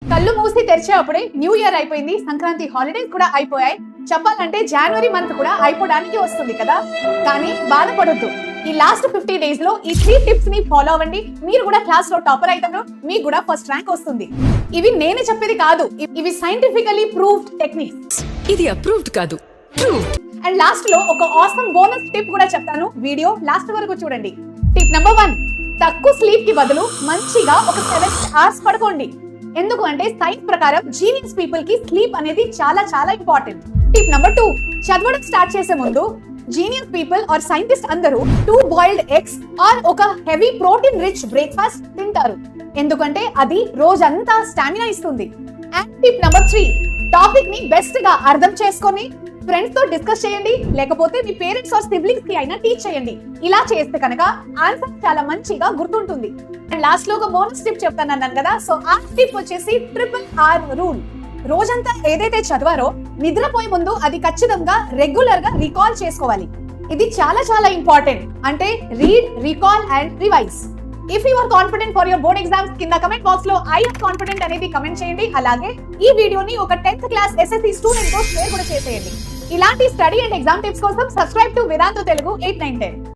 కళ్ళు మూసి తెరిచే అప్పుడే న్యూ ఇయర్ అయిపోయింది, సంక్రాంతి హాలిడేస్ కూడా అయిపోయాయి. చెప్పాలంటే జనవరి మంత్ కూడా అయిపోవడానికి వస్తుంది కదా. కానీ బాధపడొద్దు, ఈ లాస్ట్ 50 డేస్ లో ఈ 3 టిప్స్ ని ఫాలో అవ్వండి. మీరు కూడా క్లాస్ లో టాపర్ అవుతారు, మీకు కూడా ఫస్ట్ ర్యాంక్ వస్తుంది. ఇవి నేను చెప్పేది కాదు, ఇవి సైంటిఫికల్లీ ప్రూవ్డ్ టెక్నిక్స్. ఇది అప్రూవ్డ్ కాదు, ప్రూవ్డ్. అండ్ లాస్ట్ లో ఒక ఆసమ్ బోనస్ టిప్ కూడా చెప్తాను, వీడియో లాస్ట్ వరకు చూడండి. టిప్ నెంబర్ 1, తక్కువ స్లీప్ కి బదులు మంచిగా ఒక 7 అవర్స్ పడుకోండి. ఎందుకు అంటే సైన్స్ ప్రకారం జీనియస్ పీపుల్ కి స్లీప్ అనేది చాలా చాలా ఇంపార్టెంట్. టిప్ నెంబర్ 2, చదవడం స్టార్ట్ చేసే ముందు జీనియస్ పీపుల్ ఆర్ సైంటిస్ట్ అందరూ 2 బాయిల్డ్ ఎగ్స్ ఆర్ ఒక హెవీ ప్రోటీన్ రిచ్ బ్రేక్ఫాస్ట్ తింటారు, ఎందుకంటే అది రోజంతా స్టామినా ఇస్తుంది. అండ్ టిప్ నెంబర్ 3, టాపిక్ ని బెస్ట్ గా అర్థం చేసుకొని ఫ్రెండ్స్ తో డిస్కస్ చేయండి, లేకపోతే మీ పేరెంట్స్ ఆర్ సిబ్లింగ్స్ కి అయినా టీచ్ చేయండి. ఇలా చేస్తే కనుక ఆన్సర్ చాలా మంచిగా గుర్తుంటుంది. అండ్ లాస్ట్ లో ఒక బోనస్ టిప్ చెప్తాను అన్నాను కదా, సో ఆ టిప్ వచ్చేసి RRR రూల్. రోజంతా ఏదైతే చదివారో నిద్రపోయే ముందు అది ఖచ్చితంగా రెగ్యులర్ గా రికాల్ చేసుకోవాలి. ఇది చాలా చాలా ఇంపార్టెంట్. అంటే read, recall and revise. If you are confident for your board exams, కింద కమెంట్ బాక్స్ లో ఐ యామ్ కాన్ఫిడెంట్ అనేది కమెంట్ చేయండి. అలాగే ఈ వీడియోని ఒక 10th క్లాస్ SSC స్టూడెంట్ తో షేర్ కూడా చేసేయండి. ఇలాంటి స్టడీ అండ్ ఎగ్జామ్ టిప్స్ కోసం సబ్స్క్రైబ్ టు వేదాంతు తెలుగు 8, 9, 10.